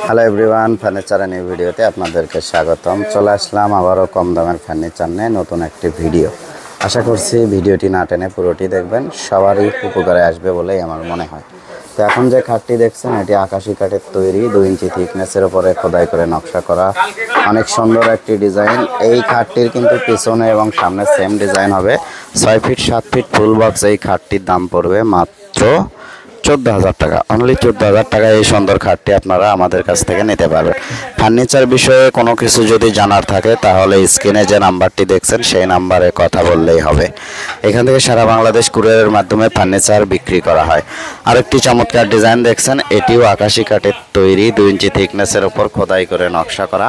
Hello everyone, furniture new ভিডিওতে আপনাদেরকে স্বাগতম। চলে আসলাম আবারও কম দামের ফার্নিচার নিয়ে নতুন একটি ভিডিও। আশা করছি ভিডিওটি না টেনে পুরোটি দেখবেন, সবারই উপকারে আসবে বলেই আমার মনে হয়। তো এখন যে খাটটি দেখছেন, এটি আকাশি কাঠের তৈরি, 2 ইঞ্চি থিকনেসের উপরে খোদাই করে নকশা করা, অনেক সুন্দর একটি ডিজাইন। এই খাটটির কিন্তু পিছনে এবং সামনে সেম ডিজাইন হবে। 6 ফিট 7 ফিট ফুল বক্স এই খাটটির দাম পড়বে মাত্র 14,000 টাকা। অনলি 14,000 টাকায় এই সুন্দর খাটটি আপনারা আমাদের কাছ থেকে নিতে পারবেন। ফার্নিচার বিষয়ে কোনো কিছু যদি জানার থাকে তাহলে স্ক্রিনে যে নাম্বারটি দেখছেন সেই নাম্বারে কথা বললেই হবে। এখান থেকে সারা বাংলাদেশ কুরিয়ারের মাধ্যমে ফার্নিচার বিক্রি করা হয়। আরেকটি চমৎকার ডিজাইন দেখছেন, এটিও আকাশি কাঠের তৈরি, 2 ইঞ্চি থিকনেসের ওপর খোদাই করে নকশা করা,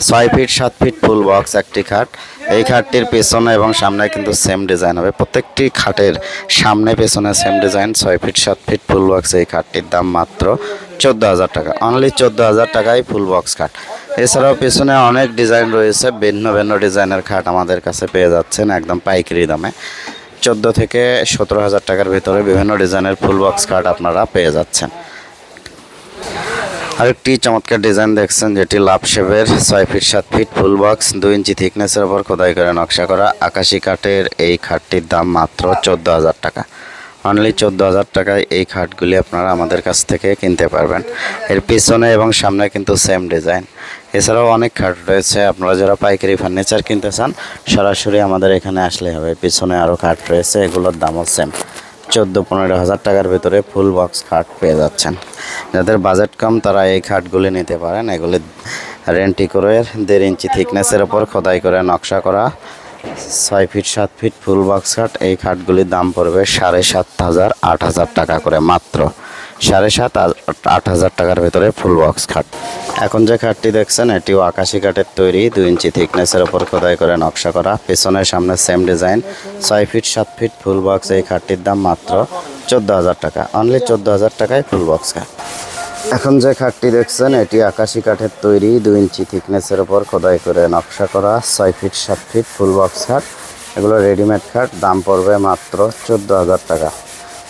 6 ফিট 7 ফিট ফুল বক্স একটি খাট। এই খাটটির পেছনে এবং সামনে কিন্তু সেম ডিজাইন হবে। প্রত্যেকটি খাটের সামনে পেছনে same design. 6 feet 7 feet full box এই খাটটির দাম মাত্র 14,000 টাকা। অনলি 14,000 টাকায় ফুল বক্স খাট। এছাড়াও পেছনে অনেক ডিজাইন রয়েছে, ভিন্ন ভিন্ন ডিজাইনের খাট আমাদের কাছে পেয়ে যাচ্ছেন একদম পাইকারি দামে। 14 থেকে 17,000 টাকার ভিতরে বিভিন্ন ডিজাইনের ফুল বক্স খাট আপনারা পেয়ে যাচ্ছেন। আরেকটি চমৎকার ডিজাইন দেখছেন, যেটি লাভ শেপের 6 ফিট 7 ফিট ফুল বক্স, 2 ইঞ্চি থিকনেসের ওপর খোদাই করে নকশা করা আকাশি কাঠের এই খাটটির দাম মাত্র 14,000 টাকা। অনলি 14,000 টাকায় এই খাটগুলি আপনারা আমাদের কাছ থেকে কিনতে পারবেন। এর পিছনে এবং সামনে কিন্তু সেম ডিজাইন। এছাড়াও অনেক খাট রয়েছে, আপনারা যারা পাইকারি ফার্নিচার কিনতে চান সরাসরি আমাদের এখানে আসলে হবে। পিছনে আরও খাট রয়েছে, এগুলোর দামও সেম। 14-15,000 টাকার ভিতরে ফুল বক্স খাট পেয়ে যাচ্ছেন। যাদের বাজেট কম তারা এই খাটগুলি নিতে পারেন। এগুলি রেন্টি করে 1.5 ইঞ্চি থিকনেসের ওপর খোদাই করে নকশা করা 6 ফিট 7 ফিট ফুল বক্স খাট। এই খাটগুলির দাম পড়বে 7,500 8,000 টাকা করে। মাত্র 7,500 8,000 টাকার ভিতরে ফুল বক্স খাট। এখন যে খাটটি দেখছেন, এটিও আকাশি কাঠের তৈরি, 2 ইঞ্চি থিকনেসের ওপর খোদাই করে নকশা করা, পেছনের সামনে same design, 6 feet 7 feet full box এই খাটটির দাম মাত্র 14,000 টাকা। অনলি 14,000 টাকায় ফুল বক্স খাট। এখন যে খাটটি দেখছেন, এটি আকাশি কাঠের তৈরি, 2 ইঞ্চি থিকনেসের ওপর খোদাই করে নকশা করা 6 ফিট 7 ফিট ফুল বক্স খাট। এগুলো রেডিমেড খাট, দাম পড়বে মাত্র 14,000 টাকা।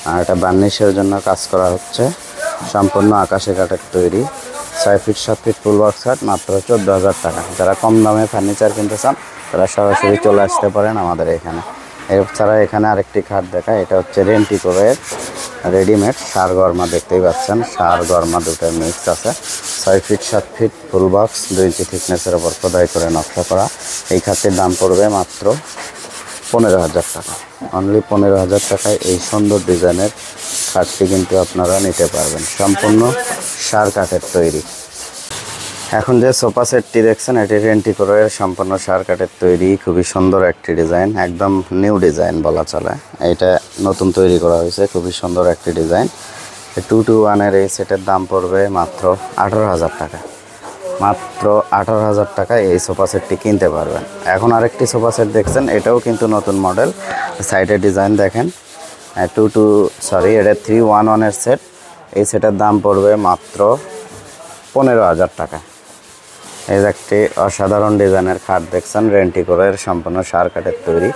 আর এটা বার্নিশের জন্য কাজ করা হচ্ছে। সম্পূর্ণ আকাশি কাঠের তৈরি, 6 ফিট 7 ফিট ফুল বক্স খাট, মাত্র 14,000 টাকা। যারা কম দামে ফার্নিচার কিনতে চান তারা সরাসরি চলে আসতে পারেন আমাদের এখানে। এছাড়া এখানে আরেকটি খাট দেখায়, এটা হচ্ছে রেন্টি করে রেডিমেড সার গরমা, দেখতেই পাচ্ছেন সার গরমা দুটোর মিক্স আছে। 6 ফিট 7 ফিট ফুল বক্স, 2 ইঞ্চি থিকনেসের ওপর খোদাই করে নকশা করা এই খাটটির দাম পড়বে মাত্র 15,000 টাকা। অনলি 15,000 টাকায় এই সুন্দর ডিজাইনের খাটটি কিন্তু আপনারা নিতে পারবেন, সম্পূর্ণ সার কাঠের তৈরি। এখন যে সোফা সেটটি দেখছেন, এটি রেন্টি করে সম্পূর্ণ সার কাঠের তৈরি, খুবই সুন্দর একটি ডিজাইন, একদম নিউ ডিজাইন বলা চলে। এটা নতুন তৈরি করা হয়েছে, খুবই সুন্দর একটি ডিজাইন। 2-1-এর এই সেটের দাম পড়বে মাত্র 18,000 টাকা। মাত্র 18,000 টাকায় এই সোফা সেটটি কিনতে পারবেন। এখন আরেকটি সোফা সেট দেখছেন, এটাও কিন্তু নতুন মডেল, সাইডের ডিজাইন দেখেন। এটা 3-1-1-এর সেট। এই সেটের দাম পড়বে মাত্র 15,000 টাকা। এই একটি অসাধারণ ডিজাইনের খাট দেখছেন, রেন্টি করে সম্পূর্ণ সার কাঠের তৈরি,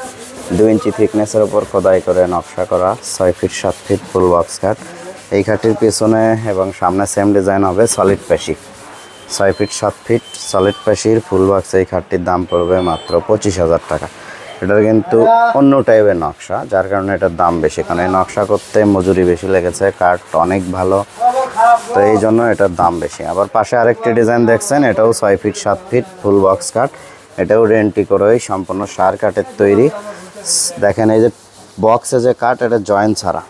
2 ইঞ্চি থিকনেসের ওপর খোদাই করে নকশা করা 6 ফিট 7 ফিট ফুল বক্স খাট। এই খাটটির পিছনে এবং সামনে সেম ডিজাইন হবে, সলিড পেশি, 6 ফিট 7 ফিট সলিড পেশির ফুল বক্স এই খাটটির দাম পড়বে মাত্র 25,000 টাকা। এটার কিন্তু অন্য টাইপের নকশা, যার কারণে এটার দাম বেশি, কারণ এই নকশা করতে মজুরি বেশি লেগেছে, কাঠ অনেক ভালো, তো এই জন্য এটার দাম বেশি। আবার পাশে আরেকটি ডিজাইন দেখছেন, এটাও 6 ফিট 7 ফিট ফুল বক্স কাঠ। এটাও রেন্টি করে সম্পূর্ণ সার কাঠের তৈরি। দেখেন এই যে বক্সে যে কাঠ, এটা জয়েন্ট ছাড়া,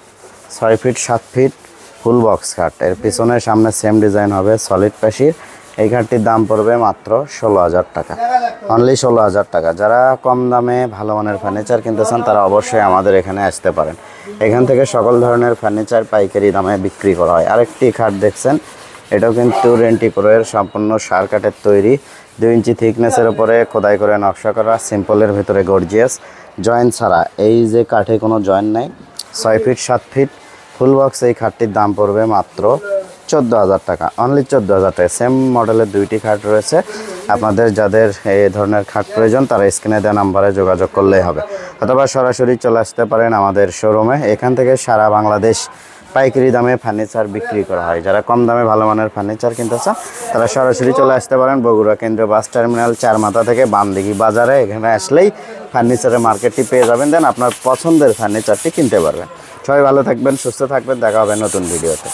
6 ফিট 7 ফিট ফুল বক্স কাঠ। এর পিছনের সামনে সেম ডিজাইন হবে, সলিড পেশির। এই কাঠটির দাম পড়বে মাত্র 16,000 টাকা। অনলি 16,000 টাকা। যারা কম দামে ভালো মানের ফার্নিচার কিনতে চান তারা অবশ্যই আমাদের এখানে আসতে পারেন। এখান থেকে সকল ধরনের ফার্নিচার পাইকারি দামে বিক্রি করা হয়। আরেকটি খাট দেখছেন, এটাও কিন্তু রেন্টি করে সম্পূর্ণ সার কাঠের তৈরি, 2 ইঞ্চি থিকনেসের উপরে খোদাই করে নকশা করা, সিম্পলের ভিতরে গর্জিয়াস, জয়েন্ট ছাড়া। এই যে কাঠে কোনো জয়েন্ট নাই, 6 ফিট 7 ফিট ফুল বক্স এই খাটটির দাম পড়বে মাত্র 14,000 টাকা। অনলি 14,000 টাকা। সেম মডেলের 2টি খাট রয়েছে। আপনাদের যাদের এই ধরনের খাট প্রয়োজন তারা স্ক্রিনে দেওয়া নাম্বারে যোগাযোগ করলেই হবে, অথবা সরাসরি চলে আসতে পারেন আমাদের শোরুমে। এখান থেকে সারা বাংলাদেশ পাইকারি দামে ফার্নিচার বিক্রি করা হয়। যারা কম দামে ভালো মানের ফার্নিচার কিনতে চান তারা সরাসরি চলে আসতে পারেন বগুড়া কেন্দ্রীয় বাস টার্মিনাল 4 মাথা থেকে বামদিঘি বাজারে। এখানে আসলেই ফার্নিচারের মার্কেটটি পেয়ে যাবেন, দেন আপনার পছন্দের ফার্নিচারটি কিনতে পারবেন। সবাই ভালো থাকবেন, সুস্থ থাকবেন, দেখা হবে নতুন ভিডিওতে।